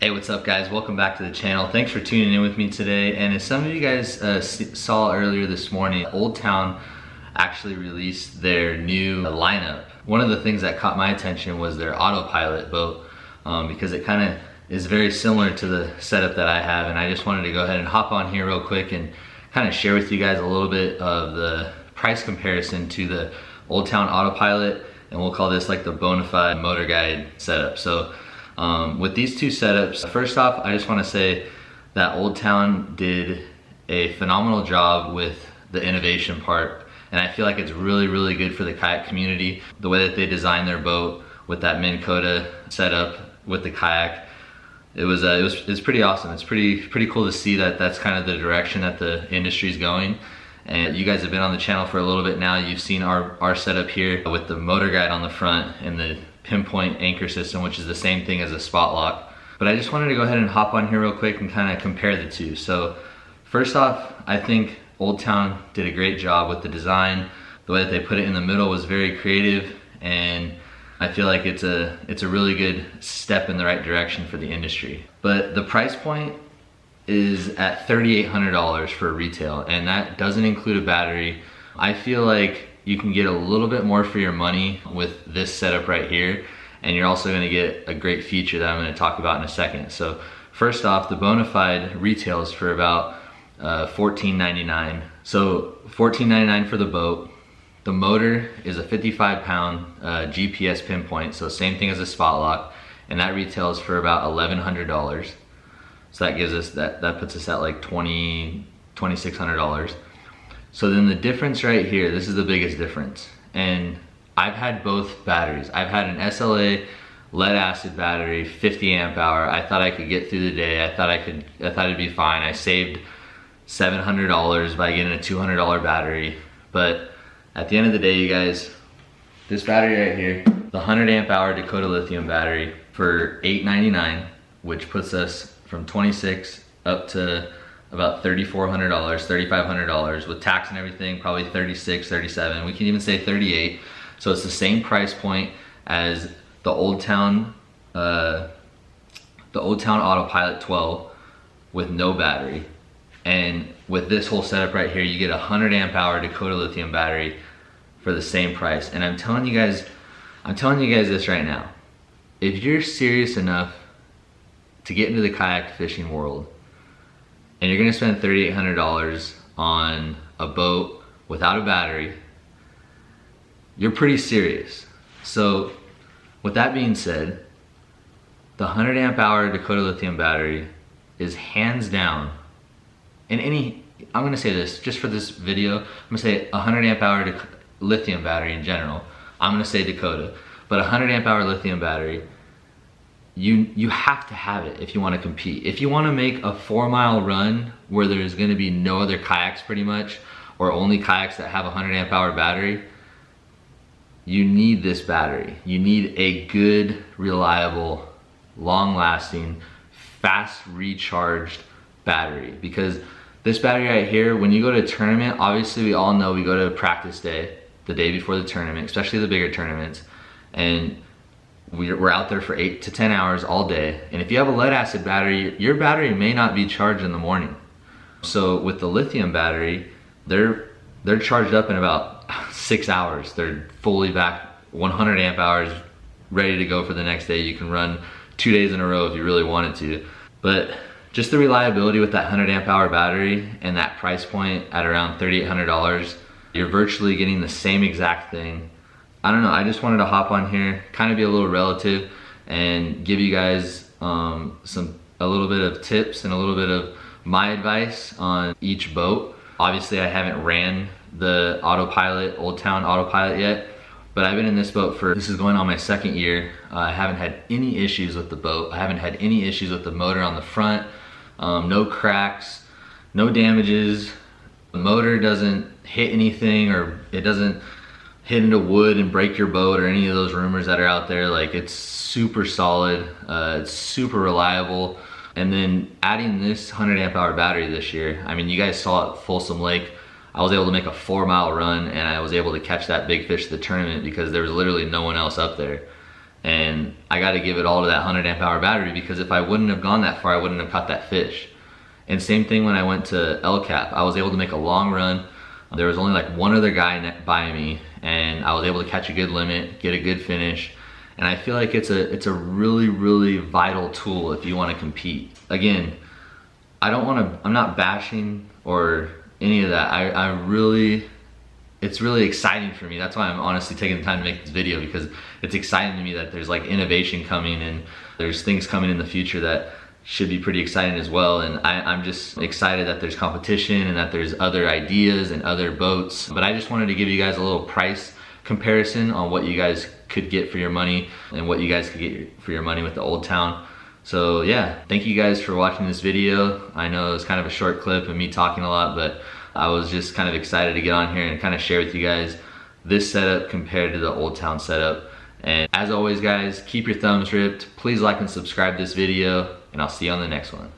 Hey, what's up guys? Welcome back to the channel. Thanks for tuning in with me today. And as some of you guys saw earlier this morning, Old Town actually released their new lineup. One of the things that caught my attention was their autopilot boat because it kind of is very similar to the setup that I have, and I just wanted to go ahead and hop on here real quick and kind of share with you guys a little bit of the price comparison to the Old Town autopilot, and we'll call this like the Bonafide Motorguide setup. So with these two setups, first off, I just want to say that Old Town did a phenomenal job with the innovation part, and I feel like it's really good for the kayak community. The way that they designed their boat with that Minn Kota setup with the kayak, it's pretty awesome. It's pretty cool to see that that's kind of the direction that the industry is going. And you guys have been on the channel for a little bit now. You've seen our setup here with the Motorguide on the front and the Pinpoint anchor system, which is the same thing as a spot lock. But I just wanted to go ahead and hop on here real quick and kind of compare the two. So first off, I think Old Town did a great job with the design. The way that they put it in the middle was very creative, and I feel like it's a really good step in the right direction for the industry. But the price point is at $3,800 for retail, and that doesn't include a battery. I feel like you can get a little bit more for your money with this setup right here, and you're also going to get a great feature that I'm going to talk about in a second. So first off, the Bonafide retails for about $14.99. So $14.99 for the boat. The motor is a 55-pound GPS Pinpoint, so same thing as a spot lock, and that retails for about $1,100. So that gives us that puts us at like $2,600. So then the difference right here, this is the biggest difference. And I've had both batteries. I've had an SLA lead acid battery, 50 amp hour. I thought I could get through the day. I thought it'd be fine. I saved $700 by getting a $200 battery. But at the end of the day, you guys, this battery right here, the 100 amp hour Dakota Lithium battery for $899, which puts us from $26 up to about $3,400, $3,500 with tax and everything, probably $36, $37. We can even say $38. So it's the same price point as the Old Town Autopilot 12 with no battery. And with this whole setup right here, you get a 100 amp hour Dakota Lithium battery for the same price. And I'm telling you guys this right now. If you're serious enough to get into the kayak fishing world, and you're gonna spend $3,800 on a boat without a battery, you're pretty serious. So with that being said, the 100 amp hour Dakota Lithium battery is hands down, in I'm gonna say this, just for this video, I'm gonna say 100 amp hour lithium battery in general. I'm gonna say Dakota, but 100 amp hour lithium battery, you have to have it if you want to compete. If you want to make a 4-mile run where there's going to be no other kayaks pretty much, or only kayaks that have a 100 amp hour battery, you need this battery. You need a good, reliable, long-lasting, fast recharged battery, because this battery right here, when you go to a tournament, obviously we all know we go to practice day, the day before the tournament, especially the bigger tournaments, and we're out there for 8 to 10 hours all day. And if you have a lead acid battery, your battery may not be charged in the morning. So with the lithium battery, they're charged up in about 6 hours. They're fully back, 100 amp hours, ready to go for the next day. You can run 2 days in a row if you really wanted to. But just the reliability with that 100 amp hour battery and that price point at around $3,800, you're virtually getting the same exact thing. I don't know, I just wanted to hop on here, kind of be a little relative, and give you guys a little bit of tips and a little bit of my advice on each boat. Obviously I haven't ran the autopilot, Old Town autopilot yet, but I've been in this boat this is going on my 2nd year. I haven't had any issues with the boat. I haven't had any issues with the motor on the front, no cracks, no damages. The motor doesn't hit anything, or it doesn't hit into wood and break your boat, or any of those rumors that are out there. Like, it's super solid, it's super reliable. And then adding this 100 amp hour battery this year, I mean, you guys saw at Folsom Lake, I was able to make a 4-mile run, and I was able to catch that big fish at the tournament because there was literally no one else up there. And I got to give it all to that 100 amp hour battery, because if I wouldn't have gone that far, I wouldn't have caught that fish. And same thing when I went to El Cap. I was able to make a long run. There was only like one other guy by me, and I was able to catch a good limit, get a good finish. And I feel like it's a really, really vital tool if you want to compete. Again, I'm not bashing or any of that. It's really exciting for me. That's why I'm honestly taking the time to make this video, because it's exciting to me that there's like innovation coming, and there's things coming in the future that should be pretty exciting as well. And I'm just excited that there's competition and that there's other ideas and other boats. But I just wanted to give you guys a little price comparison on what you guys could get for your money and what you guys could get for your money with the Old Town. So yeah, thank you guys for watching this video. I know it's kind of a short clip of me talking a lot, but I was just kind of excited to get on here and kind of share with you guys this setup compared to the Old Town setup. And as always guys, keep your thumbs ripped. Please like and subscribe this video, and I'll see you on the next one.